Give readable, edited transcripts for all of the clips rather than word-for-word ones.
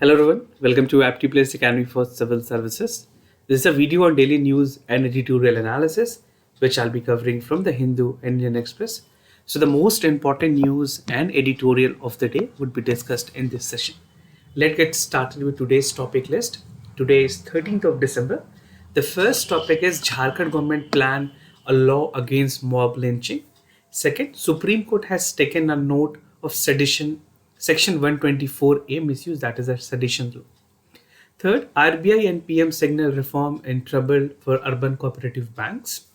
Hello everyone, welcome to Apti Academy for Civil Services. This is a video on daily news and editorial analysis, which I'll be covering from the Hindu and Indian Express. So the most important news and editorial of the day would be discussed in this session. Let's get started with today's topic list. Today is 13th of December. The first topic is Jharkhand government plan a law against mob lynching. Second, Supreme Court has taken a note of sedition Section 124A misuse, that is a sedition law. Third, RBI and PM signal reform in trouble for urban cooperative banks.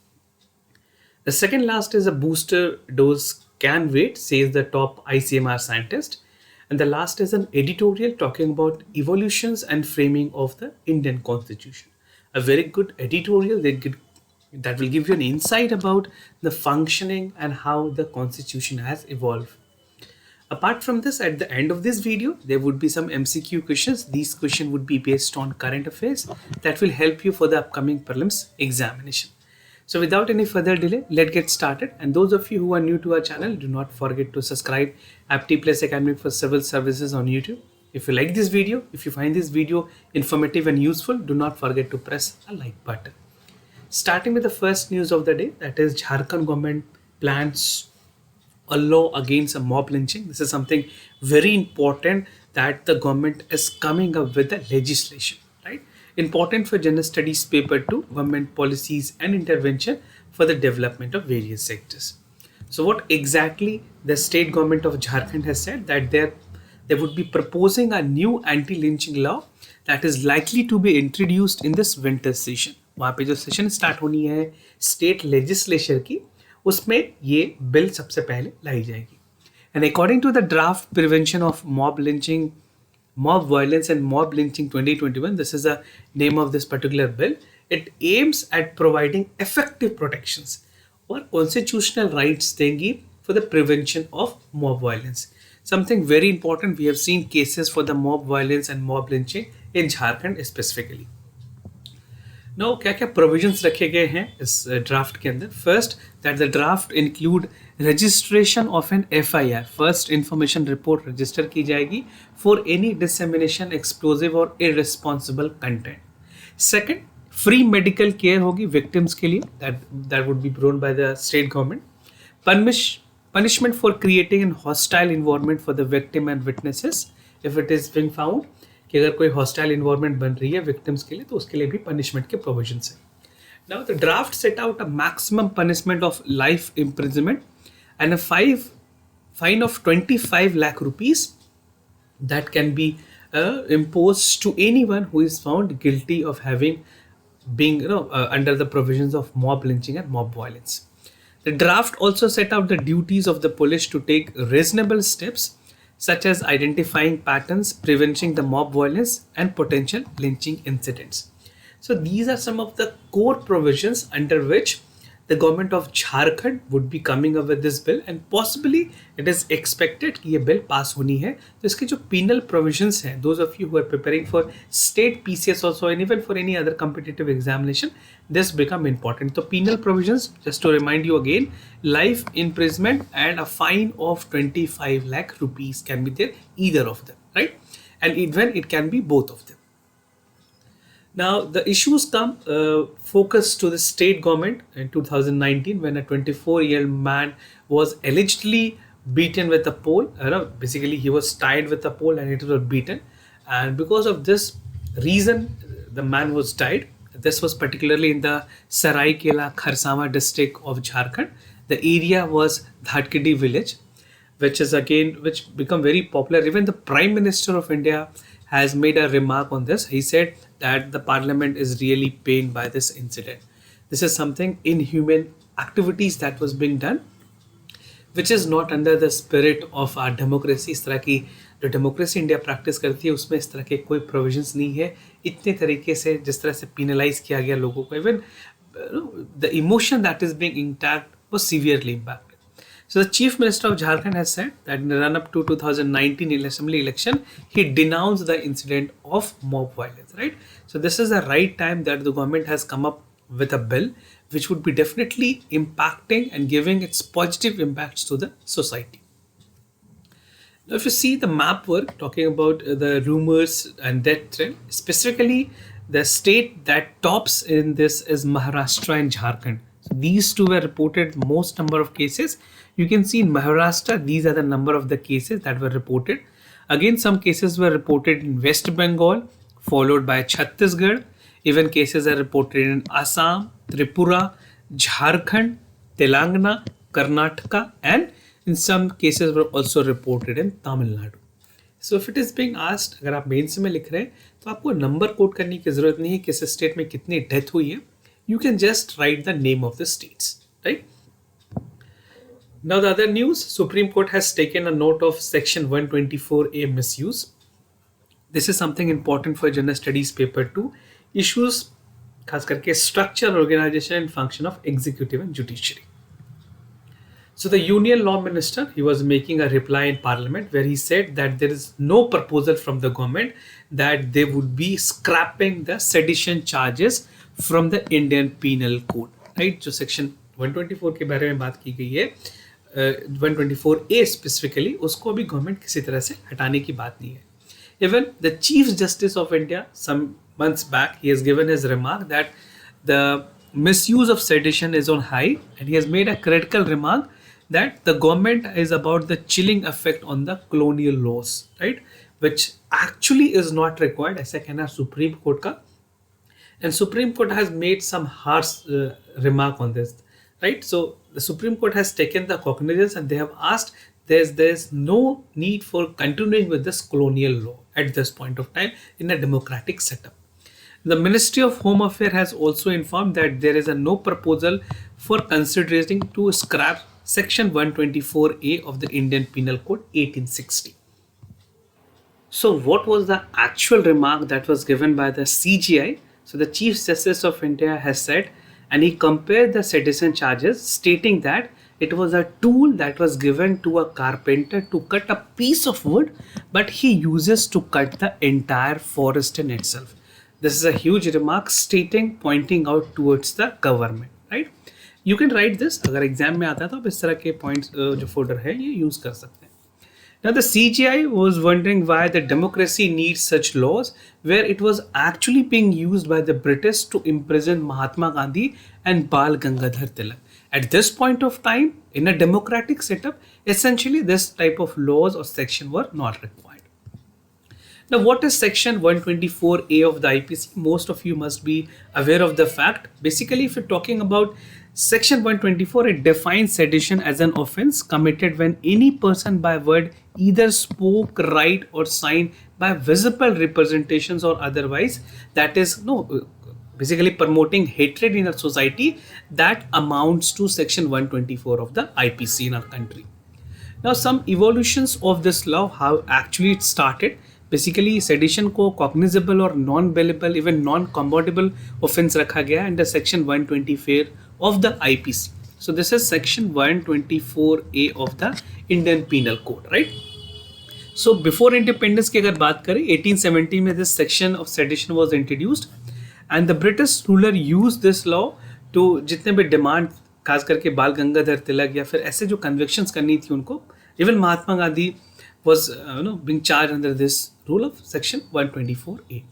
The second last is a booster dose can wait, says the top ICMR scientist. And the last is an editorial talking about evolutions and framing of the Indian Constitution. A very good editorial that will give you an insight about the functioning and how the Constitution has evolved. Apart from this, at the end of this video, there would be some MCQ questions. These questions would be based on current affairs that will help you for the upcoming prelims examination. So without any further delay, let's get started. And those of you who are new to our channel, do not forget to subscribe Apti Academy for Civil Services on YouTube. If you like this video, if you find this video informative and useful, do not forget to press a like button. Starting with the first news of the day, that is Jharkhand government plans a law against a mob lynching. This is something very important that the government is coming up with the legislation, right? Important for general studies paper 2, government policies and intervention for the development of various sectors. So what exactly the state government of Jharkhand has said, that they would be proposing a new anti-lynching law that is likely to be introduced in this winter session. वहाँ पे जो session start होनी है state legislature की, उसमें ये bill सबसे पहले लाई जाएगी. And according to the draft prevention of mob lynching, mob violence and mob lynching 2021, this is the name of this particular bill. It aims at providing effective protections or constitutional rights देंगी for the prevention of mob violence. Something very important, we have seen cases for the mob violence and mob lynching in Jharkhand specifically. Now, क्या क्या provisions रखे गए हैं इस draft के अंदर. First, that the draft include registration of an FIR, first information report register की जाएगी फॉर एनी डिसेमिनेशन एक्सप्लोजिव और irresponsible content. Second, free medical care होगी विक्टिम्स के लिए, that would be borne by the state government. Punishment for creating an hostile environment for the victim and witnesses if it is being found कि अगर कोई hostile environment बन रही है victims के लिए तो उसके लिए भी पनिशमेंट के प्रोविजंस हैं. Now the draft set out a maximum punishment of life imprisonment and a fine of 25 lakh rupees that can be imposed to anyone who is found guilty of being under the provisions of mob lynching and mob violence. The draft also set out the duties of the police to take reasonable steps such as identifying patterns, preventing the mob violence and potential lynching incidents. So these are some of the core provisions under which the government of Jharkhand would be coming up with this bill, and possibly it is expected कि ये bill pass होनी है. तो इसके जो penal provisions हैं, those of you who are preparing for state PCS also and even for any other competitive examination, this become important. So penal provisions, just to remind you again, life imprisonment and a fine of 25 lakh rupees can be there, either of them, right? And even it can be both of them. Now, the issues come focused to the state government in 2019 when a 24-year-old man was allegedly beaten with a pole. Basically, he was tied with a pole and it was beaten. And because of this reason, the man was died. This was particularly in the Saraikela Kharsawa district of Jharkhand. The area was Dhatkidi village, which become very popular. Even the Prime Minister of India has made a remark on this. He said that the parliament is really pained by this incident. This is something inhuman activities that was being done, which is not under the spirit of our democracy. इस तरह की जो democracy India practice करती है उसमें इस तरह के कोई प्रोविजंस नहीं है. इतने तरीके से जिस तरह से पेनलाइज किया गया लोगों को, even the emotion that is being intact was severely impacted. So the Chief Minister of Jharkhand has said that in the run-up to 2019 assembly election, he denounced the incident of mob violence, right? So this is the right time that the government has come up with a bill which would be definitely impacting and giving its positive impacts to the society. Now, if you see the map work talking about the rumors and death trend, specifically the state that tops in this is Maharashtra and Jharkhand. So these two were reported most number of cases. You can see in Maharashtra, these are the number of the cases that were reported. Again, some cases were reported in West Bengal, followed by Chhattisgarh. Even cases are reported in Assam, Tripura, Jharkhand, Telangana, Karnataka, and in some cases were also reported in Tamil Nadu. So if it is being asked, अगर आप mains में लिख रहे हैं तो आपको number quote करने की जरूरत नहीं है किस स्टेट में कितनी डेथ हुई है. You can just write the name of the states, right? Now the other news, Supreme Court has taken a note of Section 124A misuse. This is something important for General Studies Paper 2. Issues खास करके structure, organization and function of executive and judiciary. So the Union Law Minister, he was making a reply in Parliament where he said that there is no proposal from the government that they would be scrapping the sedition charges from the Indian Penal Code, right? जो section 124 के बारे में बात की गई है, 124A specifically, उसको भी गवर्नमेंट किसी तरह से हटाने की बात नहीं है. Even the Chief Justice of India, some months back, he has given his remark that the misuse of sedition is on high, and he has made a critical remark that the government is about the chilling effect on the colonial laws, right? Which actually is not required, ऐसा कहना Supreme Court का. And Supreme Court has made some harsh remark on this, right? So the Supreme Court has taken the cognizance and they have asked there's no need for continuing with this colonial law at this point of time in a democratic setup. The Ministry of Home Affairs has also informed that there is no proposal for considering to scrap Section 124A of the Indian Penal Code 1860. So what was the actual remark that was given by the CJI? So the Chief Justice of India has said, and he compared the sedition charges, stating that it was a tool that was given to a carpenter to cut a piece of wood, but he uses to cut the entire forest in itself. This is a huge remark stating, pointing out towards the government, right? You can write this. अगर exam में आता है तो आप इस तरह के points जो फोल्डर है ये यूज कर सकते हैं. Now the CGI was wondering why the democracy needs such laws where it was actually being used by the British to imprison Mahatma Gandhi and Bal Gangadhar Tilak. At this point of time, in a democratic setup, essentially this type of laws or section were not required. Now, what is Section 124A of the IPC? Most of you must be aware of the fact. Basically, if you're talking about Section 124, it defines sedition as an offense committed when any person by word either spoke, write or signed by visible representations or otherwise, that is basically promoting hatred in a society, that amounts to Section 124 of the IPC in our country. Now, some evolutions of this law, how actually it started. Basically, sedition को cognizable और non-bailable, even non-combative offense रखा गया under Section 124 of the IPC. So this is Section 124A of the Indian Penal Code, right? So before independence की अगर बात करें, 1870 में this section of sedition was introduced, and the British ruler used this law to जितने भी demand, खास करके बाल गंगाधर तिलक या फिर ऐसे जो convictions करनी थी उनको, even Mahatma Gandhi was being charged under this rule of Section 124A.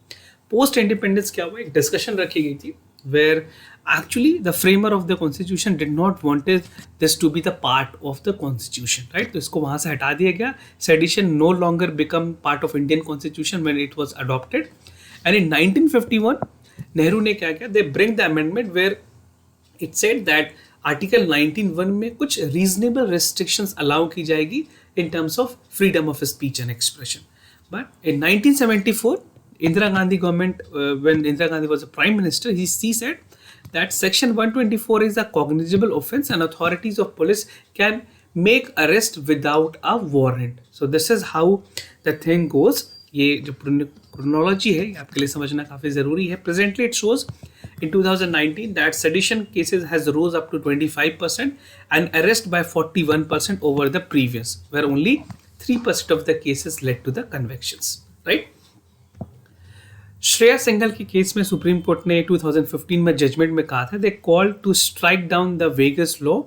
Post independence क्या हुआ, एक discussion रखी गई थी where actually the framer of the constitution did not want this to be the part of the constitution, right? तो इसको वहाँ से हटा दिया गया. Sedition no longer become part of Indian constitution when it was adopted. And in 1951, Nehru ने क्या किया? They bring the amendment where it said that Article 19(1) में कुछ reasonable restrictions allow की जाएगी in terms of freedom of speech and expression. But in 1974, Indira Gandhi government, when Indira Gandhi was a prime minister, she said that Section 124 is a cognizable offense and authorities of police can make arrest without a warrant. So this is how the thing goes. ये जो chronology है आपके लिए समझना काफ़ी ज़रूरी है. Presently it shows in 2019 that sedition cases has rose up to 25% and arrest by 41% over the previous, where only 3% of the cases led to the convictions, right? Shreya Singhal की केस में सुप्रीम कोर्ट ने 2015 में जजमेंट में कहा था, they called to strike down the Vegas law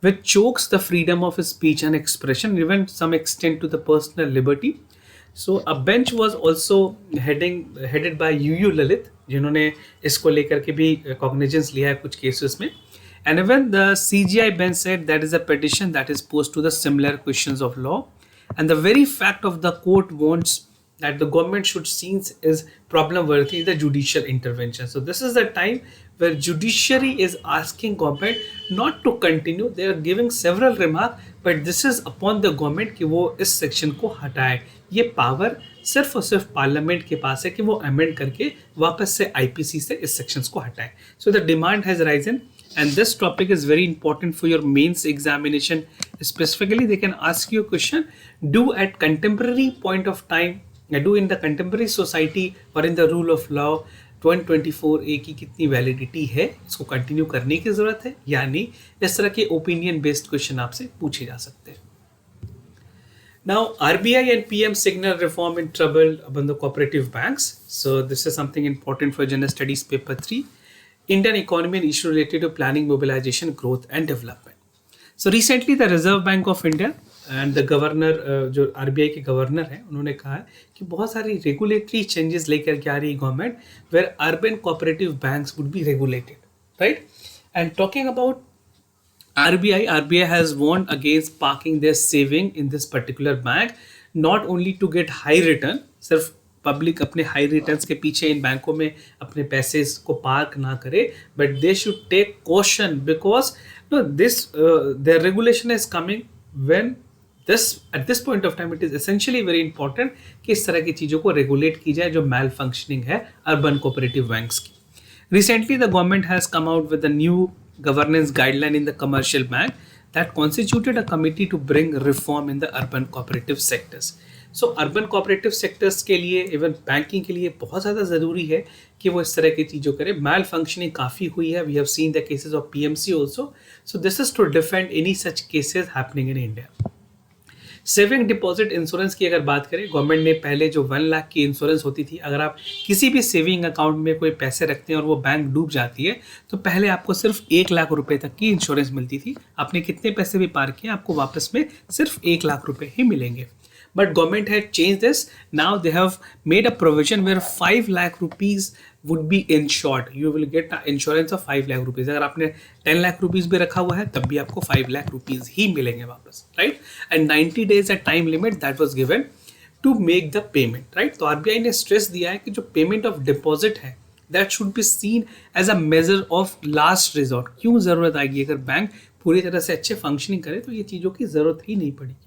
which chokes the freedom of speech and expression, even some extent to the personal liberty. So a bench was also headed by UU Lalit, जिन्होंने इसको लेकर के भी cognizance लिया है कुछ cases में. And even the CGI bench said that is a petition that is posed to the similar questions of law. And the very fact of the court wants that the government should cease is problem worthy the judicial intervention. So this is the time where judiciary is asking government not to continue. They are giving several remarks, but this is upon the government कि वो इस section को हटाए. ये power सिर्फ और सिर्फ parliament के पास है कि वो अमेंड करके वापस से आईपीसी से इस सेक्शंस को हटाए. So the demand has risen. And this topic is very important for your mains examination. Specifically, they can ask you a question: do at contemporary point of time, do in the contemporary society or in the rule of law 124A की कितनी validity है, इसको continue करने की जरूरत है या नहीं. इस तरह के ओपिनियन बेस्ड क्वेश्चन आपसे पूछे जा सकते हैं. Now, RBI and PM signal reform in trouble among the cooperative banks. So this is something important for General Studies paper 3. Indian economy and issue related to planning, mobilization, growth and development. So recently the Reserve Bank of India and the governor, जो RBI के governor हैं, उन्होंने कहा है कि बहुत सारी regulatory changes लेकर के आ रही है government, where urban cooperative banks would be regulated, right? And talking about RBI has warned against parking their saving in this particular bank, not only to get high return, सिर्फ public अपने high returns के पीछे इन बैंकों में अपने पैसे को park ना करे, but they should take caution because this their regulation is coming when this at this point of time it is essentially very important कि इस तरह की चीज़ों को रेगुलेट की जाए जो मैल फंक्शनिंग है अर्बन कोऑपरेटिव बैंक्स की. Recently the government has come out with a new governance guideline in the commercial bank that constituted a committee to bring reform in the urban cooperative sectors. So urban cooperative sectors के लिए even banking के लिए बहुत ज़्यादा ज़रूरी है कि वो इस तरह की चीज़ों करें. मैल फंक्शनिंग काफ़ी हुई है. We have seen the cases of PMC also. So this is to defend any such cases happening in India. Saving deposit insurance की अगर बात करें, गवर्नमेंट ने पहले जो 1 लाख की इंश्योरेंस होती थी, अगर आप किसी भी सेविंग अकाउंट में कोई पैसे रखते हैं और वो बैंक डूब जाती है तो पहले आपको सिर्फ 1 लाख रुपए तक की इंश्योरेंस मिलती थी. आपने कितने पैसे भी पार किए आपको वापस में सिर्फ 1 लाख रुपए ही मिलेंगे. But government had changed this. Now they have made a provision where 5 lakh rupees would be insured. You will get an insurance of 5 lakh rupees. अगर आपने 10 lakh rupees भी रखा हुआ है तब भी आपको 5 lakh rupees ही मिलेंगे वापस, right? And 90 days a time limit that was given to make the payment, right? तो RBI ने stress दिया है कि जो payment of deposit है that should be seen as a measure of last resort. क्यों ज़रूरत आएगी? अगर बैंक पूरी तरह से अच्छे फंक्शनिंग करे तो ये चीज़ों की ज़रूरत ही नहीं पड़ेगी.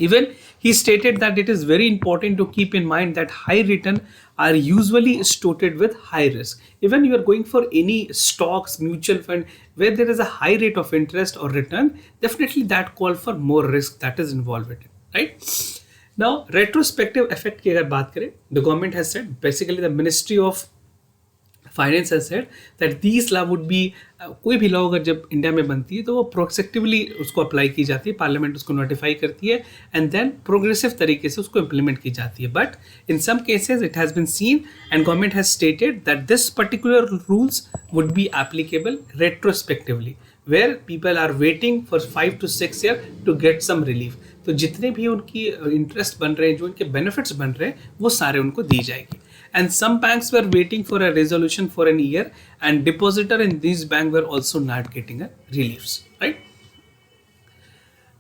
Even he stated that it is very important to keep in mind that high return are usually stored with high risk. Even you are going for any stocks, mutual fund where there is a high rate of interest or return, definitely that call for more risk that is involved in it, right? Now, retrospective effect की अगर बात करें, the government has said, basically the Ministry of finance has said that these law would be, कोई भी law अगर जब India में बनती है तो वो प्रोस्पेक्टिवली उसको अप्लाई की जाती है, पार्लियामेंट उसको नोटिफाई करती है एंड देन प्रोग्रेसिव तरीके से उसको इम्प्लीमेंट की जाती है. But in some cases it has been seen and government has stated that this particular rules would be applicable retrospectively where people are waiting for 5 to 6 years to get some relief. तो जितने भी उनकी interest बन रहे हैं, जो उनके benefits बन रहे हैं, वो सारे उनको दी जाएगी. And some banks were waiting for a resolution for a year, and depositor in these banks were also not getting a reliefs, right?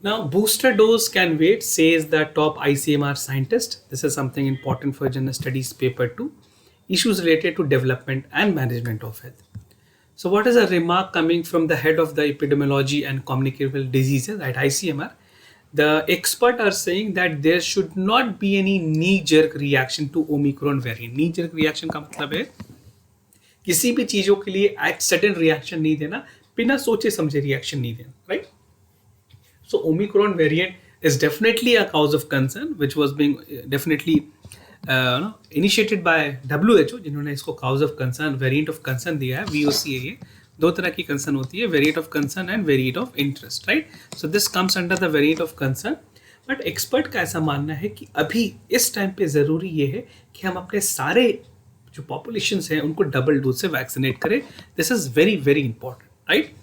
Now, booster dose can wait, says the top ICMR scientist. This is something important for General Studies paper 2. Issues related to development and management of health. So what is a remark coming from the head of the epidemiology and communicable diseases at ICMR? The experts are saying that there should not be any knee-jerk reaction to Omicron variant. Knee-jerk reaction का मतलब है किसी भी चीज़ों के लिए at sudden reaction नहीं देना, बिना सोचे समझे reaction नहीं देना, right? So Omicron variant is definitely a cause of concern, which was being definitely initiated by WHO, जिन्होंने इसको cause of concern, variant of concern दिया है, VOCA. दो तरह की कंसर्न होती है, variate of concern and variate of interest, right? So this comes under the variate of concern. But expert का ऐसा मानना है कि अभी इस टाइम पे ज़रूरी ये है कि हम अपने सारे जो पॉपुलेशंस हैं उनको डबल डोज से वैक्सीनेट करें. This is very very important, right?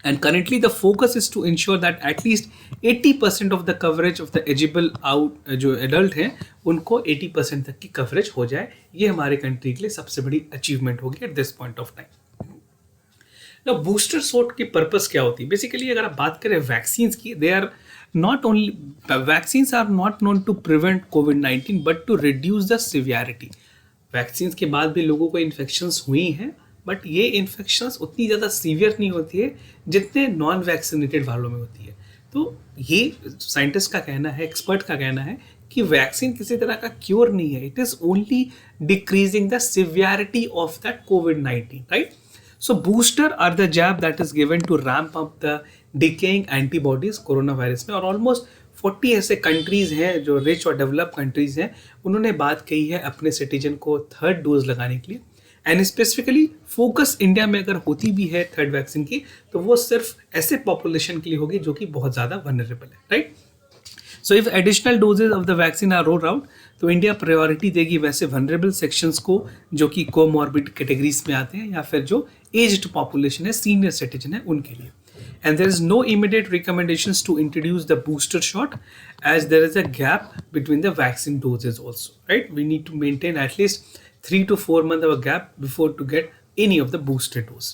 And currently the focus is to ensure that at least 80% of the coverage of the eligible out जो adult हैं उनको 80% तक की coverage हो जाए. ये हमारे country के लिए सबसे बड़ी achievement होगी at this point of time. Now booster shot की purpose क्या होती है? Basically अगर आप बात करें vaccines की, they are not only vaccines are not known to prevent COVID-19 but to reduce the severity. Vaccines के बाद भी लोगों को infections हुई हैं, बट ये इन्फेक्शंस उतनी ज़्यादा सीवियर नहीं होती है जितने नॉन वैक्सीनेटेड वालों में होती है. तो ये साइंटिस्ट का कहना है, एक्सपर्ट का कहना है कि वैक्सीन किसी तरह का क्योर नहीं है. It is only decreasing the severity of that कोविड-19, right. So booster or the jab that is given to ramp up the decaying antibodies corona virus में. और ऑलमोस्ट 40 ऐसे कंट्रीज़ हैं जो रिच और डेवलप कंट्रीज़ हैं, उन्होंने बात कही है अपने सिटीजन को थर्ड डोज लगाने के लिए. एंड स्पेसिफिकली फोकस इंडिया में अगर होती भी है थर्ड वैक्सीन की, तो वो सिर्फ ऐसे पॉपुलेशन के लिए होगी जो कि बहुत ज़्यादा वनरेबल है, right. So if additional doses of the vaccine are rolled out, तो इंडिया प्रायोरिटी देगी वैसे वनरेबल सेक्शंस को जो कि कोमॉर्बिड कैटेगरीज में आते हैं या फिर जो एज्ड पॉपुलेशन है, सीनियर सिटीजन है, उनके लिए. And there is no immediate recommendations to introduce the booster shot as there is a gap between the vaccine doses also, right? We need to maintain at least 3 to 4 months of a gap before to get any of the booster dose.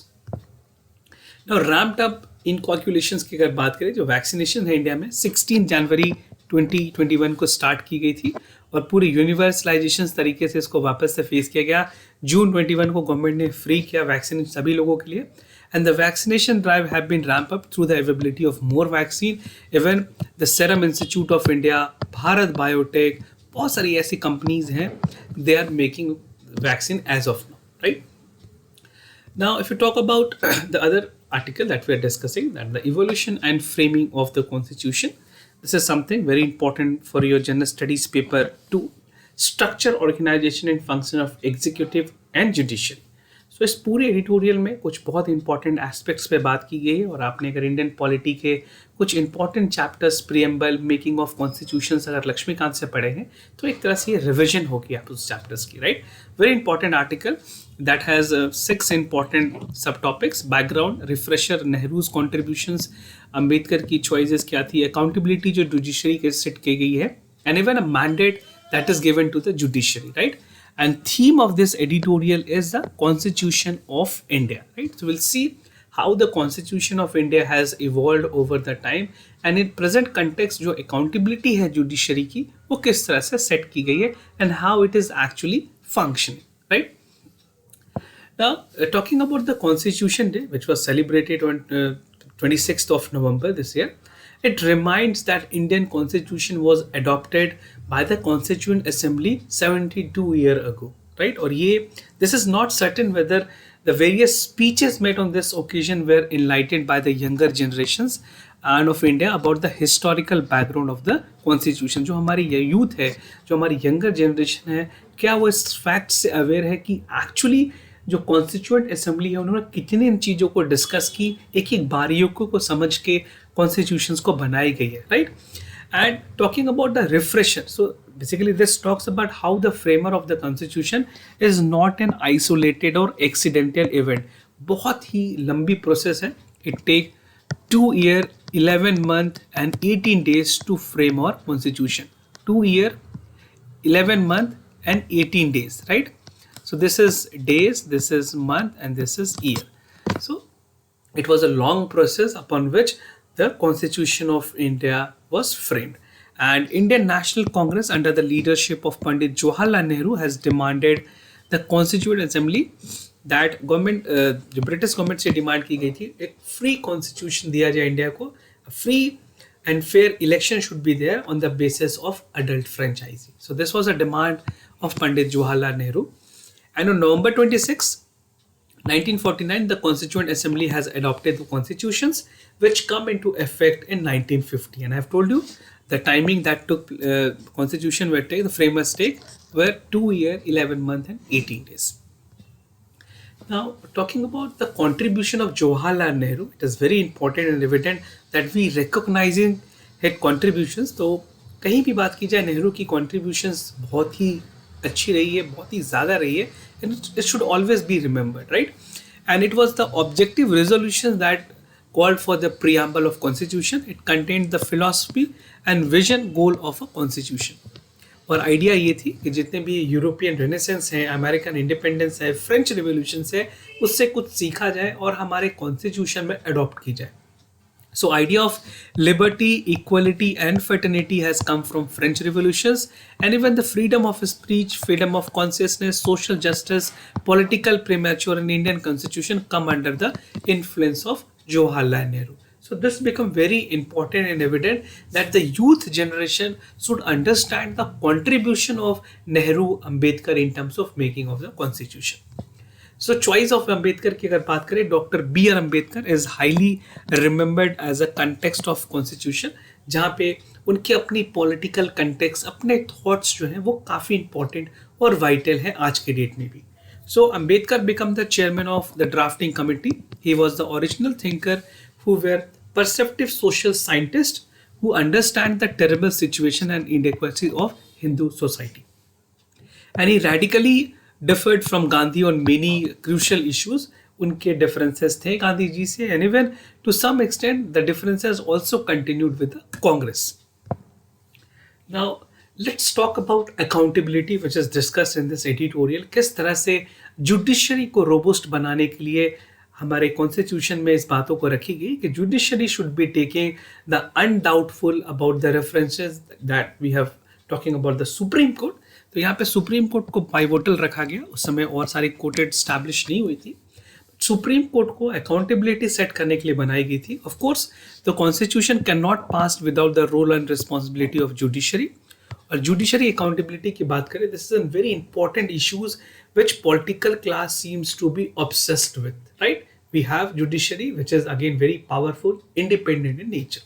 Now ramped up in calculations की अगर बात करें, जो vaccination है India में 16 जनवरी 2021 को start की गई थी और पूरी यूनिवर्सलाइजेशन तरीके से इसको वापस से फेस किया गया. जून 21 को गवर्नमेंट ने फ्री किया वैक्सीन सभी लोगों के लिए. And the vaccination drive have been ramped up through the availability of more vaccine. Even the Serum Institute of India, Bharat Biotech, बहुत सारी ऐसी companies हैं, they are making vaccine as of now, right? Now, if you talk about the other article that we are discussing, that the evolution and framing of the Constitution, this is something very important for your general studies paper to structure, organization and function of executive and judiciary. तो इस पूरे editorial में कुछ बहुत important aspects पे बात की गई है. और आपने अगर इंडियन पॉलिटी के कुछ important chapters, preamble, making of constitutions अगर लक्ष्मीकांत से पढ़े हैं, तो एक तरह से ये रिविजन होगी आप उस चैप्टर्स की, right. Very important article that has 6 important sub topics. Background, refresher, Nehru's contributions, Ambedkar की चॉइसेस क्या थी, अकाउंटेबिलिटी जो जुडिशरी के सेट की गई है, and even a mandate that is given to the judiciary, right. And theme of this editorial is the Constitution of India, right? So we'll see how the Constitution of India has evolved over the time, and in present context जो accountability है judiciary की वो किस तरह से set की गई है and how it is actually functioning, right? Now talking about the Constitution Day, which was celebrated on 26th of November this year, it reminds that Indian Constitution was adopted by the Constituent Assembly 72 years ago, right? और ये this is not certain whether the various speeches made on this occasion were enlightened by the younger generations and of India about the historical background of the Constitution. जो हमारी youth है, जो हमारी younger generation है, क्या वो इस fact से aware है कि actually जो कॉन्स्टिट्यूएंट असेंबली है उन्होंने कितनी इन चीज़ों को डिस्कस की, एक एक बारीकियों को समझ के कॉन्स्टिट्यूशंस को बनाई गई है, right. And talking about the refresher, so basically this talks about how the framer of the constitution is not an isolated और एक्सीडेंटल इवेंट. बहुत ही लंबी प्रोसेस है. It take 2 years, 11 months and 18 days to frame our constitution. 2 years, 11 months and 18 days, right? So this is days, this is month, and this is year. So it was a long process upon which the Constitution of India was framed. And Indian National Congress under the leadership of Pandit Jawaharlal Nehru has demanded the Constituent Assembly that government, जो British government से demand की गई थी, एक free constitution दिया जाए India को, free and fair election should be there on the basis of adult franchising. So this was a demand of Pandit Jawaharlal Nehru. And on November 26, 1949, the Constituent Assembly has adopted the constitutions which come into effect in 1950. And I have told you the timing that took constitution were take, the framers take, were 2 years, 11 months and 18 days. Now, talking about the contribution of Jawaharlal Nehru, it is very important and evident that we recognizing his contributions. तो कहीं भी बात की जाए नेहरू की contributions बहुत ही अच्छी रही है, बहुत ही ज़्यादा रही है, and it should always be remembered, right? And it was the objective resolution that called for the preamble of constitution. It contained the philosophy and vision goal of a constitution. और idea ये थी कि जितने भी European renaissance है, American independence है, French revolution है, उससे कुछ सीखा जाए और हमारे कॉन्स्टिट्यूशन में अडॉप्ट की जाए. So idea of liberty, equality and fraternity has come from French revolutions, and even the freedom of speech, freedom of consciousness, social justice, political primature in Indian constitution come under the influence of Jawaharlal Nehru. So this become very important and evident that the youth generation should understand the contribution of Nehru, Ambedkar in terms of making of the constitution. So choice of Ambedkar की अगर बात करें, doctor B R Ambedkar is highly remembered as a context of constitution, जहाँ पे उनके अपनी political context, अपने thoughts जो हैं वो काफ़ी इंपॉर्टेंट और वाइटल हैं आज के डेट में भी. So Ambedkar become the chairman of the drafting committee. He was the original thinker who were perceptive social scientists who understand the terrible situation and inequality of Hindu society. And he radically differed from Gandhi on many crucial issues. उनके differences थे गांधी जी से, and even to some extent the differences also continued with the Congress. Now let's talk about accountability, which is discussed in this editorial. किस तरह से judiciary को robust बनाने के लिए हमारे कॉन्स्टिट्यूशन में इस बातों को रखी गई कि judiciary should be taking the undoubtful about the references that we have talking about the Supreme Court. तो यहाँ पे सुप्रीम कोर्ट को पाइवोटल रखा गया. उस समय और सारी कोर्टेड स्टैब्लिश नहीं हुई थी. सुप्रीम कोर्ट को अकाउंटेबिलिटी सेट करने के लिए बनाई गई थी. Of course the constitution can not pass without the role and responsibility of judiciary. और जुडिशरी अकाउंटेबिलिटी की बात करें, this is a very important issues which political class seems to be obsessed with, right? We have judiciary, which is again very powerful, independent in nature.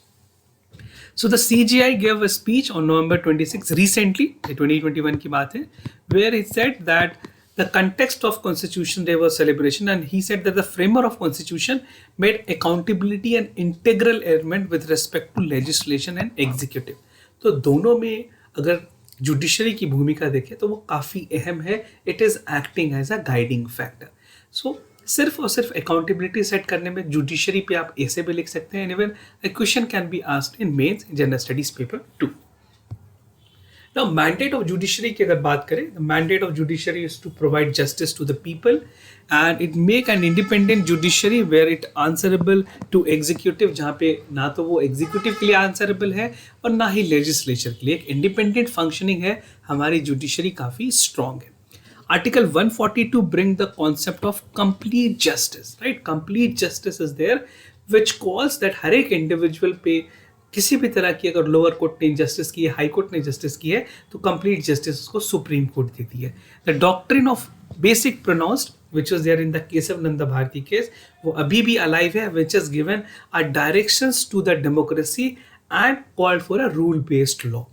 So the CJI gave a speech on November 26 recently, 2021 की बात है, where he said that the context of Constitution Day was celebration, and he said that the framer of Constitution made accountability an integral element with respect to legislation and executive. तो दोनों में अगर judiciary की भूमिका देखें तो वो काफ़ी अहम है. It is acting as a guiding factor. So सिर्फ और सिर्फ अकाउंटेबिलिटी सेट करने में जुडिशरी पे आप ऐसे भी लिख सकते हैं. And even a question can be asked in mains general studies paper 2. Now, mandate of judiciary की अगर बात करें, the mandate of judiciary is to provide justice to the people, and it make an independent judiciary where it answerable to executive, जहाँ पे ना तो वो executive के लिए answerable है और ना ही legislature के लिए. एक independent functioning है, हमारी judiciary काफ़ी strong है. Article 142 bring the concept of complete justice, right? Complete justice is there, which calls that हर एक individual पे किसी भी तरह की अगर लोअर कोर्ट ने जस्टिस की है, हाई कोर्ट ने जस्टिस की है, तो कंप्लीट जस्टिस उसको सुप्रीम कोर्ट देती है. The doctrine of basic pronounced which was there in the Kesavananda Bharati case, वो अभी भी अलाइव है, which is given a directions to the democracy and called for a rule based law.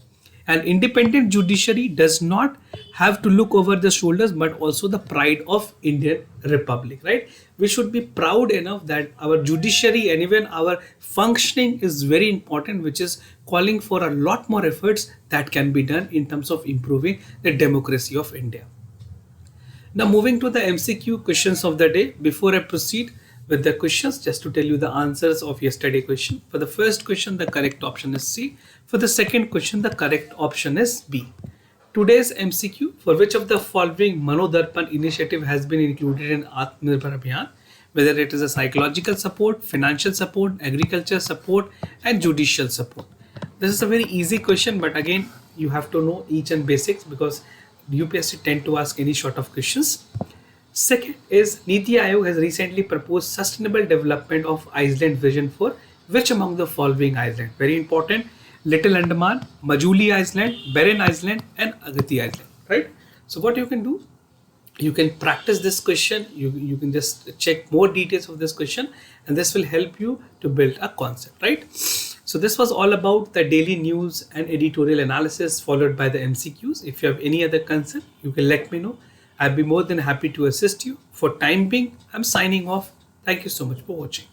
An independent judiciary does not have to look over the shoulders, but also the pride of Indian Republic, right? We should be proud enough that our judiciary and even our functioning is very important, which is calling for a lot more efforts that can be done in terms of improving the democracy of India. Now moving to the MCQ questions of the day. Before I proceed with the questions, just to tell you the answers of yesterday question. For the first question, the correct option is C. For the second question, the correct option is B. Today's MCQ: for which of the following Manodarpan initiative has been included in Atmanirbhar Abhiyan? Whether it is a psychological support, financial support, agriculture support, and judicial support. This is a very easy question, but again, you have to know each and basics because UPSC tend to ask any sort of questions. Second is Niti Aayog has recently proposed sustainable development of Iceland vision for which among the following Iceland? Very important: Little Andaman, Majuli Island, Barren Island, and Agati Island. Right? So what you can do? You can practice this question. You can just check more details of this question, and this will help you to build a concept. Right? So this was all about the daily news and editorial analysis followed by the MCQs. If you have any other concern, you can let me know. I'll be more than happy to assist you. For time being, I'm signing off. Thank you so much for watching.